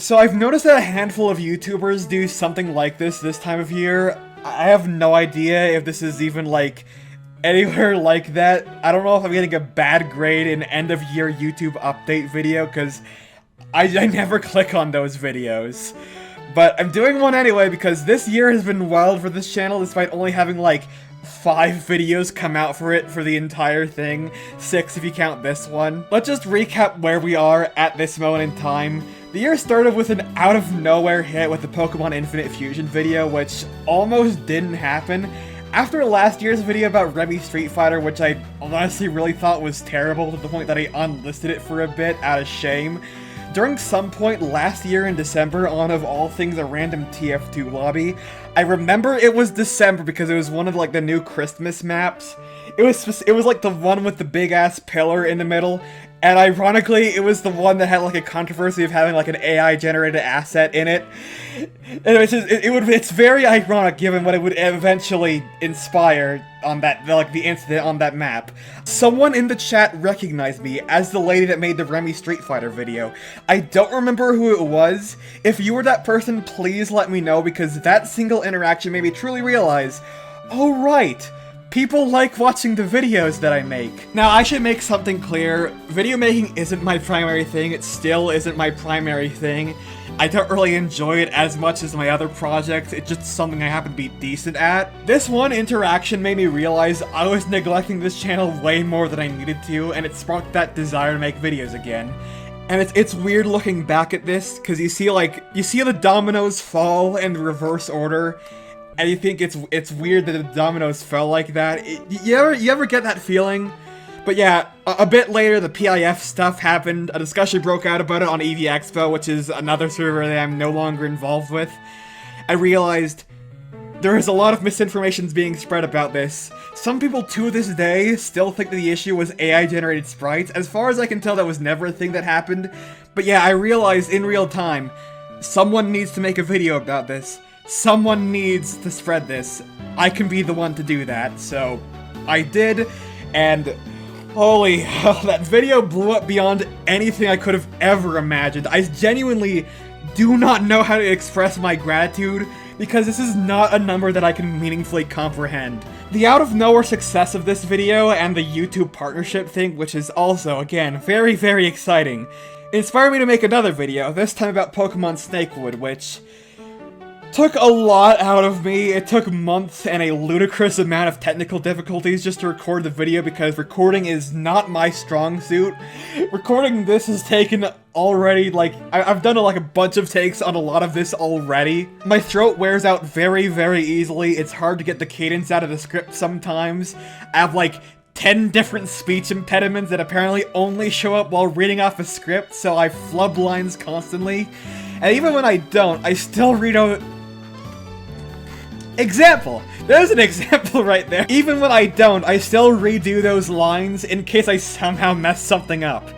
So I've noticed that a handful of YouTubers do something like this time of year. I have no idea if this is even, like, anywhere like that. I don't know if I'm getting a bad grade in end-of-year YouTube update video, because I never click on those videos. But I'm doing one anyway, because this year has been wild for this channel, despite only having, like, 5 videos come out for it for the entire thing. 6 if you count this one. Let's just recap where we are at this moment in time. The year started with an out-of-nowhere hit with the Pokemon Infinite Fusion video, which almost didn't happen. After last year's video about Remy Street Fighter, which I honestly really thought was terrible to the point that I unlisted it for a bit out of shame, during some point last year in December, on of all things a random TF2 lobby, I remember it was December because it was one of like the new Christmas maps. It was like the one with the big ass pillar in the middle, and ironically it was the one that had like a controversy of having like an AI generated asset in it. And it's very ironic given what it would eventually inspire on that, like the incident on that map. Someone in the chat recognized me as the lady that made the Remy Street Fighter video. I don't remember who it was. If you were that person, please let me know, because that single interaction made me truly realize, oh right, people like watching the videos that I make. Now, I should make something clear. Video making isn't my primary thing. It still isn't my primary thing. I don't really enjoy it as much as my other projects. It's just something I happen to be decent at. This one interaction made me realize I was neglecting this channel way more than I needed to, and it sparked that desire to make videos again. And it's weird looking back at this, because you see the dominoes fall in reverse order, and you think it's weird that the dominoes fell like that. You ever get that feeling? But yeah, a bit later the PIF stuff happened. A discussion broke out about it on EV Expo, which is another server that I'm no longer involved with. I realized there is a lot of misinformation being spread about this. Some people to this day still think that the issue was AI-generated sprites. As far as I can tell, that was never a thing that happened. But yeah, I realized in real time, someone needs to make a video about this. Someone needs to spread this. I can be the one to do that, so I did, and holy hell, that video blew up beyond anything I could have ever imagined. I genuinely do not know how to express my gratitude, because this is not a number that I can meaningfully comprehend. The out-of-nowhere success of this video and the YouTube partnership thing, which is also, again, very, very exciting, inspired me to make another video, this time about Pokemon Snakewood, which took a lot out of me. It took months and a ludicrous amount of technical difficulties just to record the video, because recording is not my strong suit. Recording this has taken already, like, I've done like a bunch of takes on a lot of this already. My throat wears out very, very easily. It's hard to get the cadence out of the script sometimes. I have like 10 different speech impediments that apparently only show up while reading off a script, so I flub lines constantly. And even when I don't, I still read out. Example! There's an example right there. Even when I don't, I still redo those lines in case I somehow mess something up.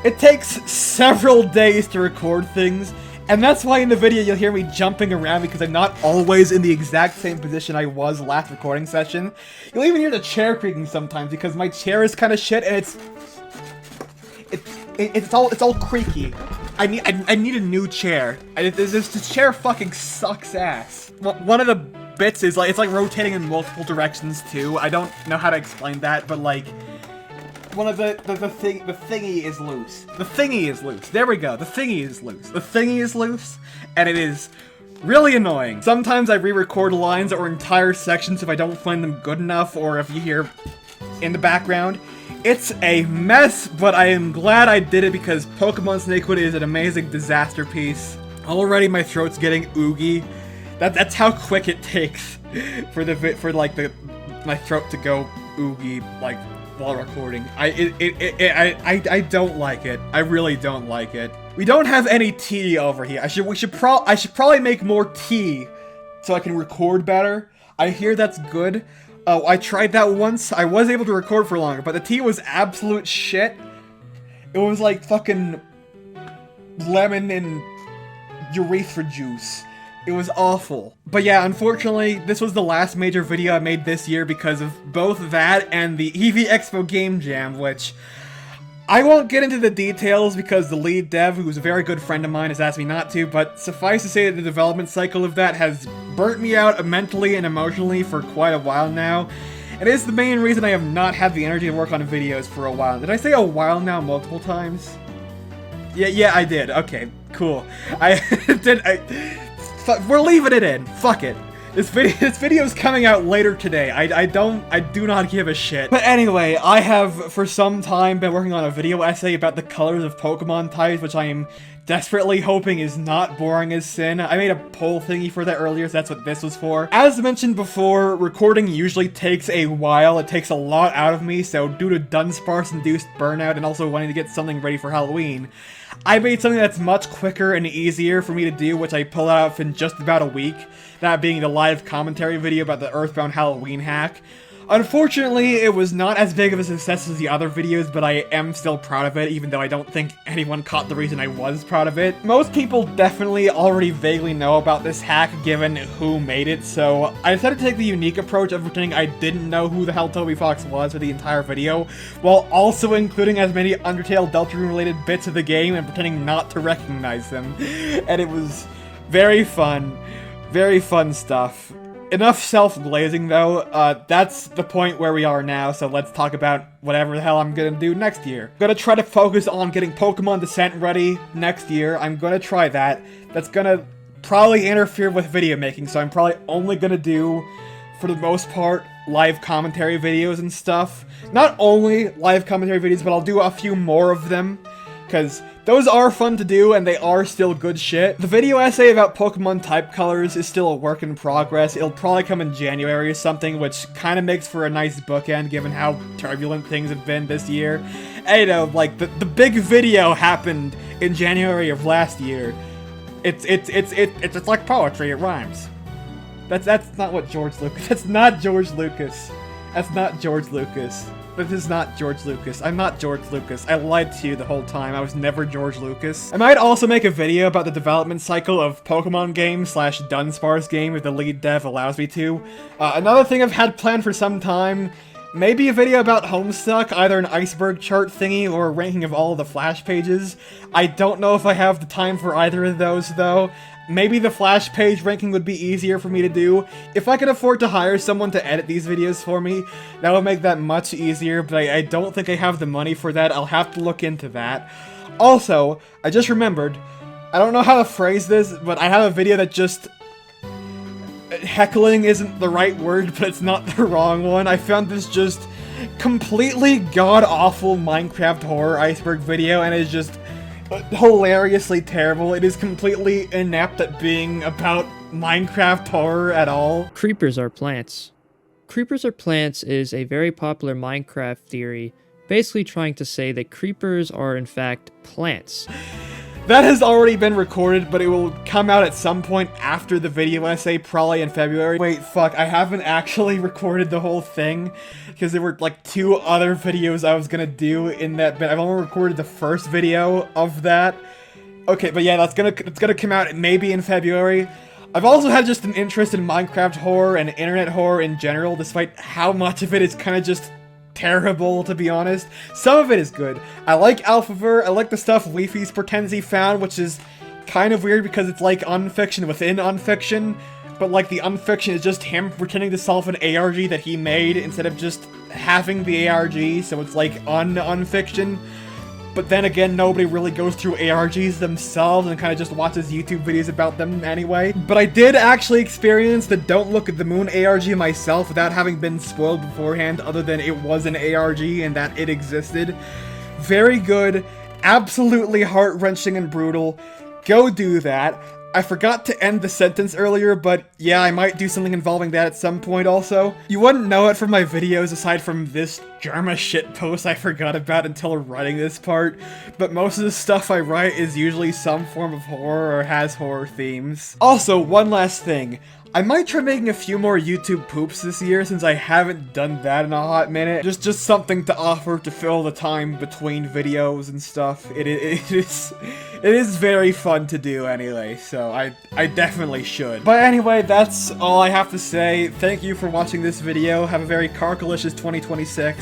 It takes several days to record things, and that's why in the video you'll hear me jumping around, because I'm not always in the exact same position I was last recording session. You'll even hear the chair creaking sometimes, because my chair is kind of shit, and it's all creaky. I need a new chair. This chair fucking sucks ass. One of the bits is like, it's like rotating in multiple directions too. I don't know how to explain that, but like, one of the thingy is loose. The thingy is loose. There we go. The thingy is loose. The thingy is loose, and it is really annoying. Sometimes I re-record lines or entire sections if I don't find them good enough, or if you hear in the background. It's a mess, but I am glad I did it, because Pokemon Snakewood is an amazing disaster piece. Already my throat's getting oogie. That's how quick it takes for my throat to go oogie, like, while recording. I don't like it. I really don't like it. We don't have any tea over here. I should probably make more tea so I can record better. I hear that's good. I tried that once. I was able to record for longer, but the tea was absolute shit. It was like fucking lemon and urethra juice. It was awful. But yeah, unfortunately, this was the last major video I made this year because of both that and the EV Expo Game Jam, which I won't get into the details because the lead dev, who's a very good friend of mine, has asked me not to, but suffice to say that the development cycle of that has burnt me out mentally and emotionally for quite a while now. It is the main reason I have not had the energy to work on videos for a while. Did I say a while now multiple times? Yeah, I did. Okay, cool. We're leaving it in. Fuck it. This video's coming out later today. I do not give a shit. But anyway, I have for some time been working on a video essay about the colors of Pokemon types, which I am desperately hoping is not boring as sin. I made a poll thingy for that earlier, so that's what this was for. As mentioned before, recording usually takes a while. It takes a lot out of me, so due to Dunsparce-induced burnout and also wanting to get something ready for Halloween, I made something that's much quicker and easier for me to do, which I pulled out in just about a week, that being the live commentary video about the Earthbound Halloween hack. Unfortunately, it was not as big of a success as the other videos, but I am still proud of it, even though I don't think anyone caught the reason I was proud of it. Most people definitely already vaguely know about this hack, given who made it, so I decided to take the unique approach of pretending I didn't know who the hell Toby Fox was for the entire video, while also including as many Undertale Deltarune-related bits of the game and pretending not to recognize them. And it was very fun stuff. Enough self-glazing, though. That's the point where we are now, so let's talk about whatever the hell I'm gonna do next year. I'm gonna try to focus on getting Pokemon Descent ready next year. I'm gonna try that. That's gonna probably interfere with video making, so I'm probably only gonna do, for the most part, live commentary videos and stuff. Not only live commentary videos, but I'll do a few more of them, because those are fun to do, and they are still good shit. The video essay about Pokemon type colors is still a work in progress. It'll probably come in January or something, which kind of makes for a nice bookend, given how turbulent things have been this year. And, you know, like, the big video happened in January of last year. It's like poetry, it rhymes. That's not what George Lucas... That's not George Lucas. That's not George Lucas. This is not George Lucas. I'm not George Lucas. I lied to you the whole time. I was never George Lucas. I might also make a video about the development cycle of Pokemon game / Dunsparce game if the lead dev allows me to. Another thing I've had planned for some time, maybe a video about Homestuck, either an iceberg chart thingy or a ranking of all of the Flash pages. I don't know if I have the time for either of those, though. Maybe the Flash page ranking would be easier for me to do. If I could afford to hire someone to edit these videos for me, that would make that much easier, but I don't think I have the money for that. I'll have to look into that. Also, I just remembered, I don't know how to phrase this, but I have a video that just... Heckling isn't the right word, but it's not the wrong one. I found this just completely god-awful Minecraft horror iceberg video, and it's just hilariously terrible. It is completely inept at being about Minecraft horror at all. Creepers are plants. Creepers are plants is a very popular Minecraft theory, basically trying to say that creepers are in fact plants. That has already been recorded, but it will come out at some point after the video essay, probably in February. Wait, fuck, I haven't actually recorded the whole thing, because there were like 2 other videos I was gonna do in that bit. I've only recorded the first video of that. Okay, but yeah, it's gonna come out maybe in February. I've also had just an interest in Minecraft horror and internet horror in general, despite how much of it is kind of just terrible, to be honest. Some of it is good. I like Alphavir, I like the stuff Leafy's pretends he found, which is kind of weird because it's like unfiction within unfiction, but like the unfiction is just him pretending to solve an ARG that he made instead of just having the ARG, so it's like unfiction. But then again, nobody really goes through ARGs themselves and kind of just watches YouTube videos about them anyway. But I did actually experience the Don't Look at the Moon ARG myself without having been spoiled beforehand, other than it was an ARG and that it existed. Very good, absolutely heart-wrenching and brutal. Go do that. I forgot to end the sentence earlier, but yeah, I might do something involving that at some point also. You wouldn't know it from my videos aside from this Germa shitpost I forgot about until writing this part, but most of the stuff I write is usually some form of horror or has horror themes. Also, one last thing. I might try making a few more YouTube poops this year since I haven't done that in a hot minute. Just something to offer to fill the time between videos and stuff. It is very fun to do anyway, so I definitely should. But anyway, that's all I have to say. Thank you for watching this video. Have a very carkalicious 2026.